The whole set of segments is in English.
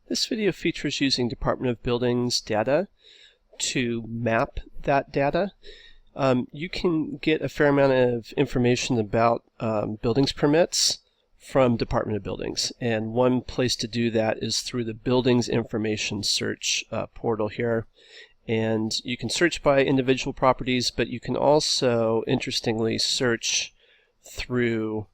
This video features using Department of Buildings data to map that data. You can get a fair amount of information about buildings permits from Department of Buildings, and one place to do that is through the Buildings Information Search portal here. And you can search by individual properties, but you can also, interestingly, search through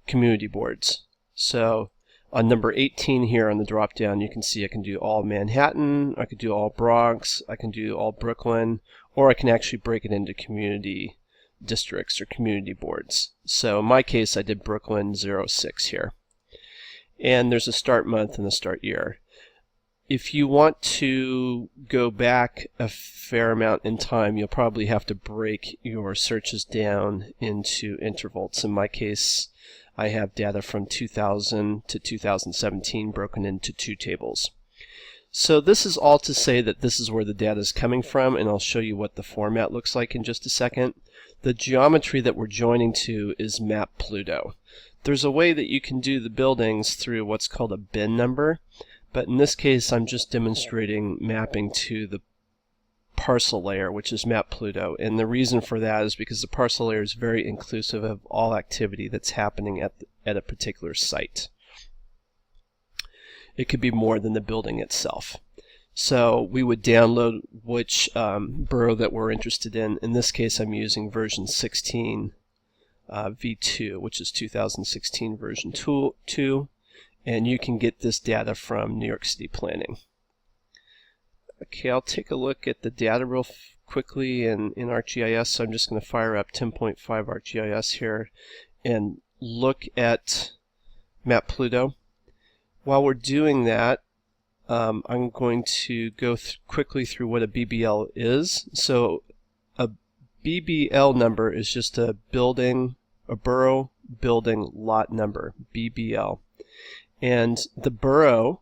community boards. So on number 18 here on the drop down, you can see I can do all Manhattan, I could do all Bronx, I can do all Brooklyn, or I can actually break it into community districts or community boards. So in my case, I did Brooklyn 06 here. And there's a start month and a start year. If you want to go back a fair amount in time, you'll probably have to break your searches down into intervals. In my case, I have data from 2000 to 2017 broken into two tables. So this is all to say that this is where the data is coming from, and I'll show you what the format looks like in just a second. The geometry that we're joining to is MapPLUTO. There's a way that you can do the buildings through what's called a bin number, but in this case I'm just demonstrating mapping to the parcel layer, which is MapPLUTO, and the reason for that is because the parcel layer is very inclusive of all activity that's happening at a particular site. It could be more than the building itself. So we would download which borough that we're interested in. In this case, I'm using version 16 v2, which is 2016 version 2, and you can get this data from New York City Planning. Okay, I'll take a look at the data real quickly in ArcGIS. So I'm just going to fire up 10.5 ArcGIS here and look at MapPLUTO. While we're doing that, I'm going to go quickly through what a BBL is. So a BBL number is just a borough building lot number, BBL. And the borough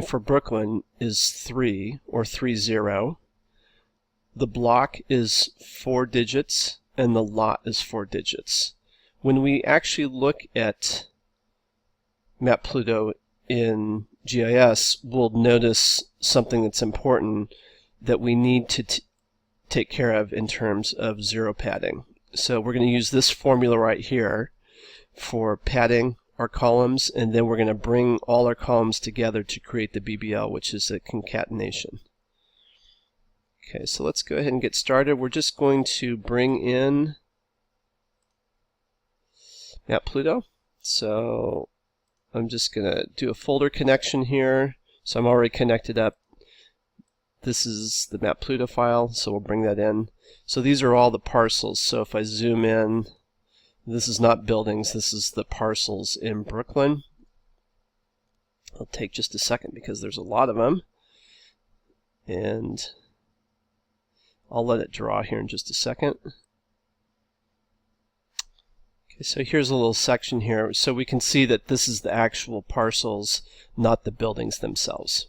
for Brooklyn is 3 or 30. The block is 4 digits and the lot is 4 digits. When we actually look at MapPLUTO in GIS, we'll notice something that's important that we need to take care of in terms of zero padding. So we're going to use this formula right here for padding our columns, and then we're going to bring all our columns together to create the BBL, which is a concatenation. Okay, so let's go ahead and get started. We're just going to bring in MapPLUTO. So I'm just going to do a folder connection here. So I'm already connected up. This is the MapPLUTO file, so we'll bring that in. So these are all the parcels. So if I zoom in, this is not buildings, this is the parcels in Brooklyn. It'll take just a second because there's a lot of them. And I'll let it draw here in just a second. Okay, so here's a little section here. So we can see that this is the actual parcels, not the buildings themselves.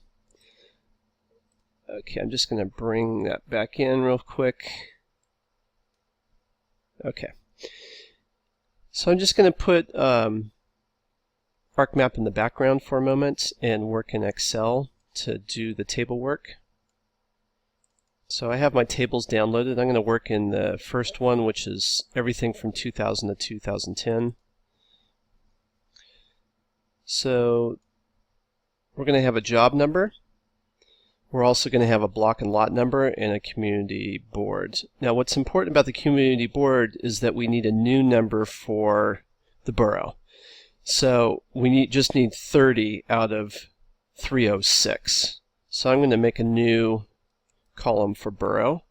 Okay, I'm just going to bring that back in real quick. Okay. So I'm just going to put ArcMap in the background for a moment and work in Excel to do the table work. So I have my tables downloaded. I'm going to work in the first one, which is everything from 2000 to 2010. So we're going to have a job number. We're also going to have a block and lot number and a community board. Now what's important about the community board is that we need a new number for the borough. So we just need 30 out of 306. So I'm going to make a new column for borough,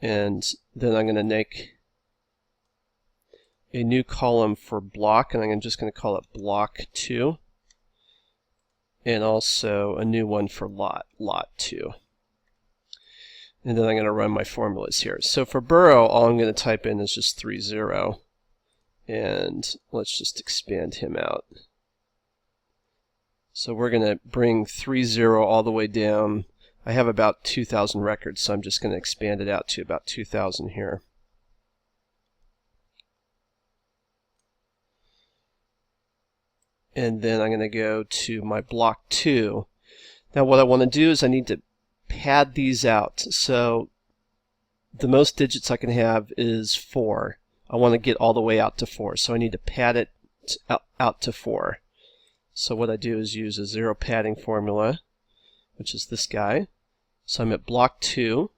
and then I'm going to make a new column for block, and I'm just going to call it block 2. And also a new one for lot 2. And then I'm going to run my formulas here. So for borough, all I'm going to type in is just 30. And let's just expand him out. So we're going to bring 30 all the way down. I have about 2,000 records, so I'm just going to expand it out to about 2,000 here. and then I'm going to go to my block 2. Now what I want to do is I need to pad these out. So the most digits I can have is 4. I want to get all the way out to 4, so I need to pad it out to 4. So what I do is use a 0 padding formula, which is this guy. So I'm at block 2,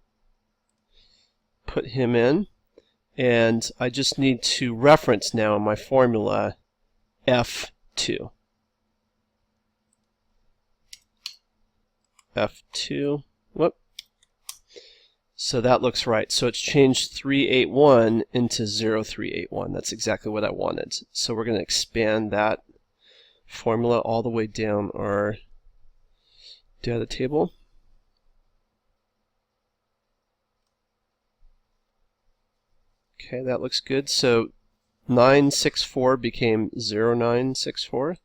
put him in, and I just need to reference now in my formula F2. F2, whoop. So that looks right. So it's changed 381 into 0381. That's exactly what I wanted. So we're going to expand that formula all the way down our data table. Okay, that looks good. So 964 became 0964.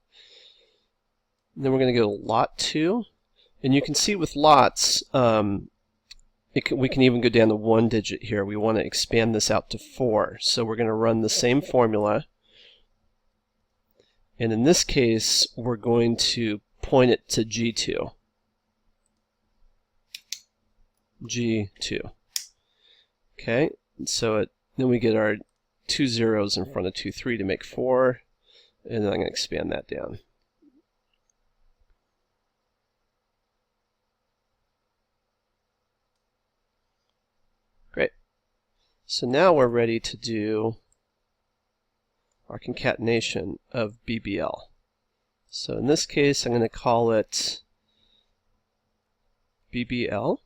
Then we're going to go to lot 2. And you can see with lots, we can even go down to 1 digit here. We want to expand this out to 4. So we're going to run the same formula. And in this case, we're going to point it to G2. G2. Okay, and so then we get our 2 zeros in front of 2, 3 to make 4. And then I'm going to expand that down. Great. So now we're ready to do our concatenation of BBL. So in this case, I'm going to call it BBL.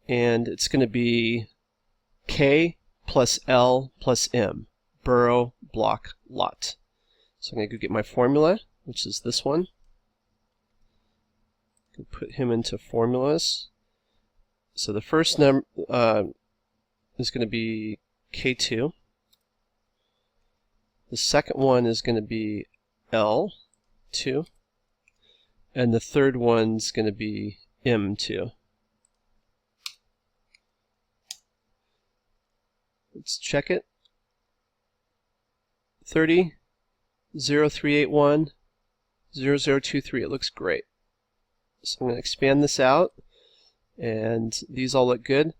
And it's going to be K plus L plus M, Borough Block Lot. So I'm going to go get my formula, which is this one. Put him into formulas. So the first number is going to be K2. The second one is going to be L2. And the third one's going to be M2. Let's check it. 30, 0381, 0023. It looks great. So I'm going to expand this out, and these all look good.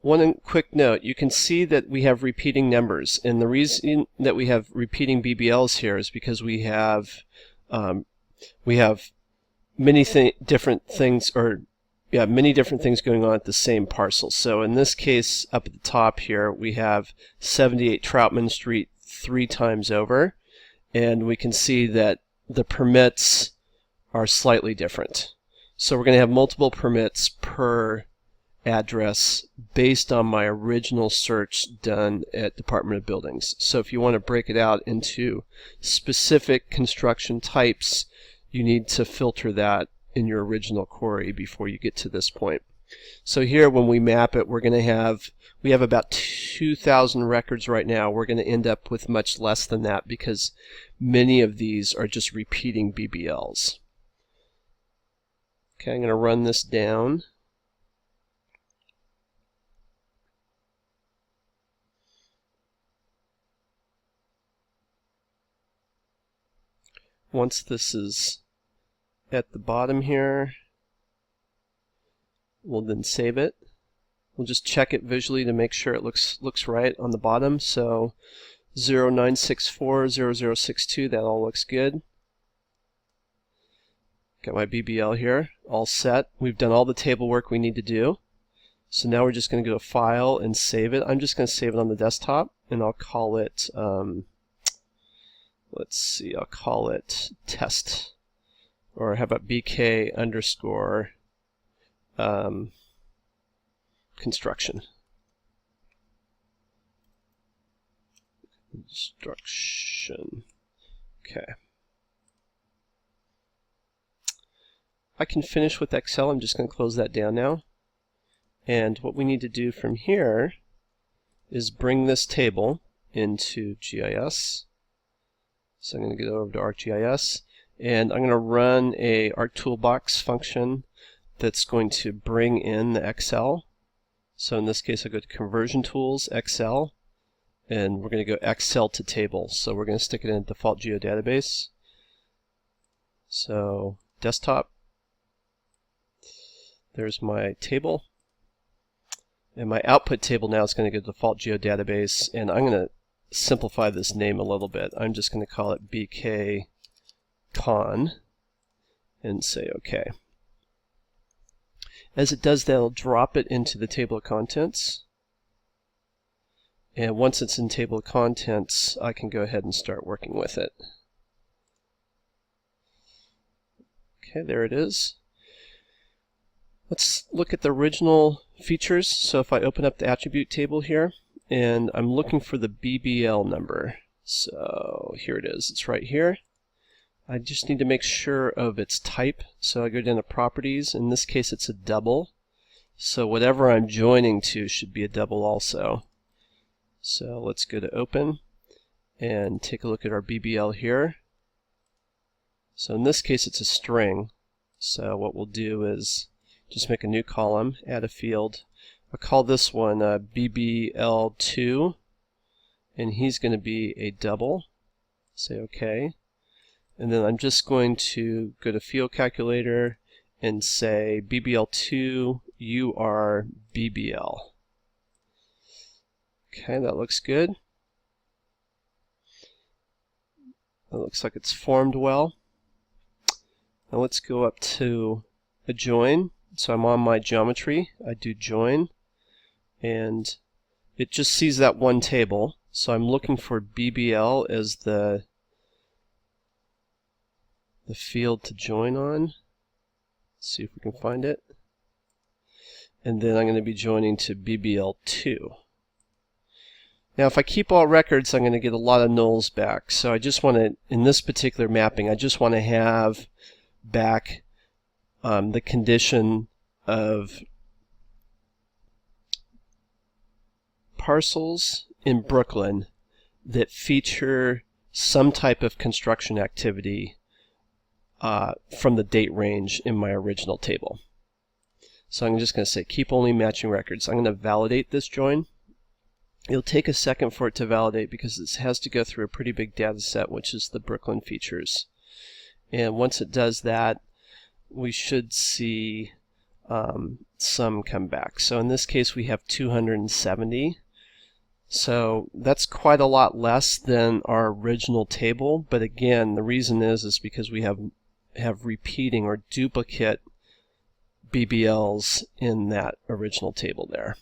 One quick note, you can see that we have repeating numbers, and the reason that we have repeating BBLs here is because we have many different things going on at the same parcel. So in this case, up at the top here, we have 78 Troutman Street 3 times over, and we can see that the permits are slightly different. So we're going to have multiple permits per address based on my original search done at Department of Buildings. So if you want to break it out into specific construction types, you need to filter that in your original query before you get to this point. So here when we map it, we have about 2,000 records right now. We're going to end up with much less than that because many of these are just repeating BBLs. Okay, I'm going to run this down. Once this is at the bottom here, we'll then save it. We'll just check it visually to make sure it looks right on the bottom. So 0964, 0062, that all looks good. Got my BBL here, all set. We've done all the table work we need to do. So now we're just going to go to File and save it. I'm just going to save it on the desktop, and I'll call it, let's see, I'll call it test. Or how about BK underscore construction. Construction. Okay. I can finish with Excel. I'm just going to close that down now. And what we need to do from here is bring this table into GIS. So I'm going to go over to ArcGIS, and I'm going to run a ArcToolbox function that's going to bring in the Excel. So in this case, I'll go to Conversion Tools, Excel, and we're going to go Excel to table. So we're going to stick it in a default geodatabase. So desktop, there's my table, and my output table now is going to go to default geodatabase, and I'm going to simplify this name a little bit. I'm just going to call it BK Con and say OK. As it does that, it'll drop it into the table of contents. And once it's in table of contents, I can go ahead and start working with it. Okay, there it is. Let's look at the original features. So if I open up the attribute table here, and I'm looking for the BBL number. So here it is. It's right here. I just need to make sure of its type. So I go down to properties. In this case, it's a double. So whatever I'm joining to should be a double also. So let's go to open and take a look at our BBL here. So in this case, it's a string. So what we'll do is just make a new column, add a field. I'll call this one BBL2, and he's going to be a double. Say OK. And then I'm just going to go to field calculator and say BBL2, you are BBL. Okay, that looks good. That looks like it's formed well. Now let's go up to a join. So I'm on my geometry. I do join, and it just sees that one table. So I'm looking for BBL as the field to join on. Let's see if we can find it. And then I'm going to be joining to BBL2. Now if I keep all records, I'm going to get a lot of nulls back. So I just want to, in this particular mapping, I just want to have back the condition of parcels in Brooklyn that feature some type of construction activity from the date range in my original table. So I'm just going to say keep only matching records. I'm going to validate this join. It'll take a second for it to validate because it has to go through a pretty big data set, which is the Brooklyn features. And once it does that, we should see some come back. So in this case, we have 270. So that's quite a lot less than our original table. But again, the reason is because we have repeating or duplicate BBLs in that original table there.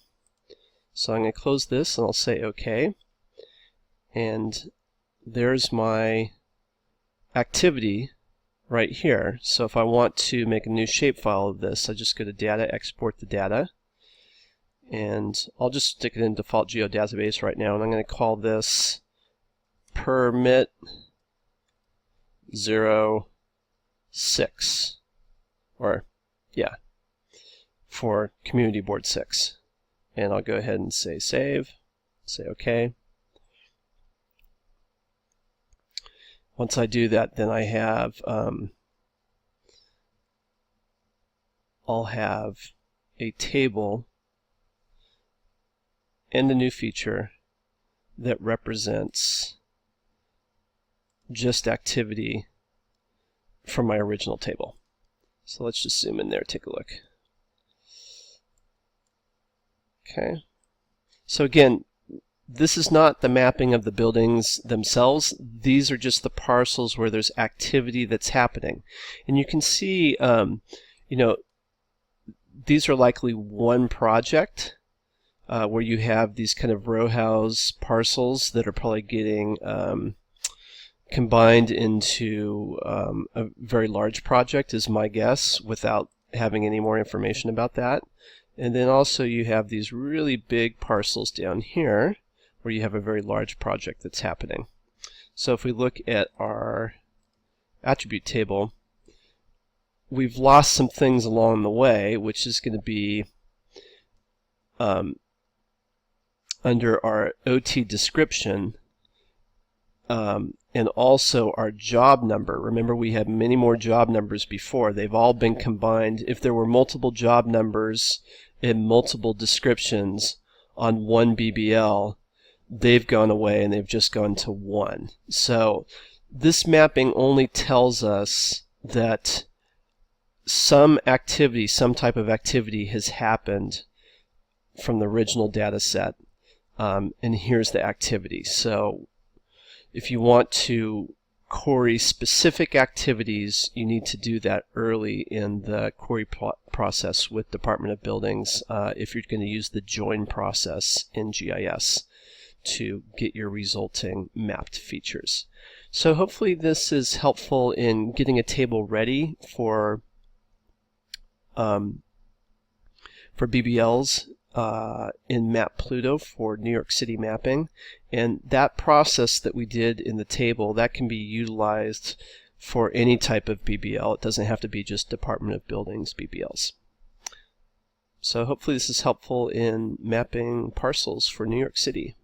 So I'm going to close this and I'll say OK. And there's my activity right here. So if I want to make a new shapefile of this, I just go to Data, Export the Data. And I'll just stick it in default geodatabase right now. And I'm going to call this permit 06. Or, yeah, for Community Board 6. And I'll go ahead and say save, say OK. Once I do that, then I have, I'll have a table and a new feature that represents just activity from my original table. So let's just zoom in there, take a look. Okay. So again, this is not the mapping of the buildings themselves. These are just the parcels where there's activity that's happening. And you can see, you know, these are likely one project where you have these kind of row house parcels that are probably getting combined into a very large project, is my guess, without having any more information about that. And then also you have these really big parcels down here where you have a very large project that's happening. So if we look at our attribute table, we've lost some things along the way, which is going to be under our OT description and also our job number. Remember, we had many more job numbers before. They've all been combined. If there were multiple job numbers and multiple descriptions on one BBL, they've gone away and they've just gone to 1. So this mapping only tells us that some activity, some type of activity has happened from the original data set, and here's the activity. So if you want to query specific activities, you need to do that early in the query process with Department of Buildings if you're going to use the join process in GIS to get your resulting mapped features. So hopefully this is helpful in getting a table ready for BBLs in MapPLUTO for New York City mapping. And that process that we did in the table, that can be utilized for any type of BBL. It doesn't have to be just Department of Buildings BBLs. So hopefully this is helpful in mapping parcels for New York City.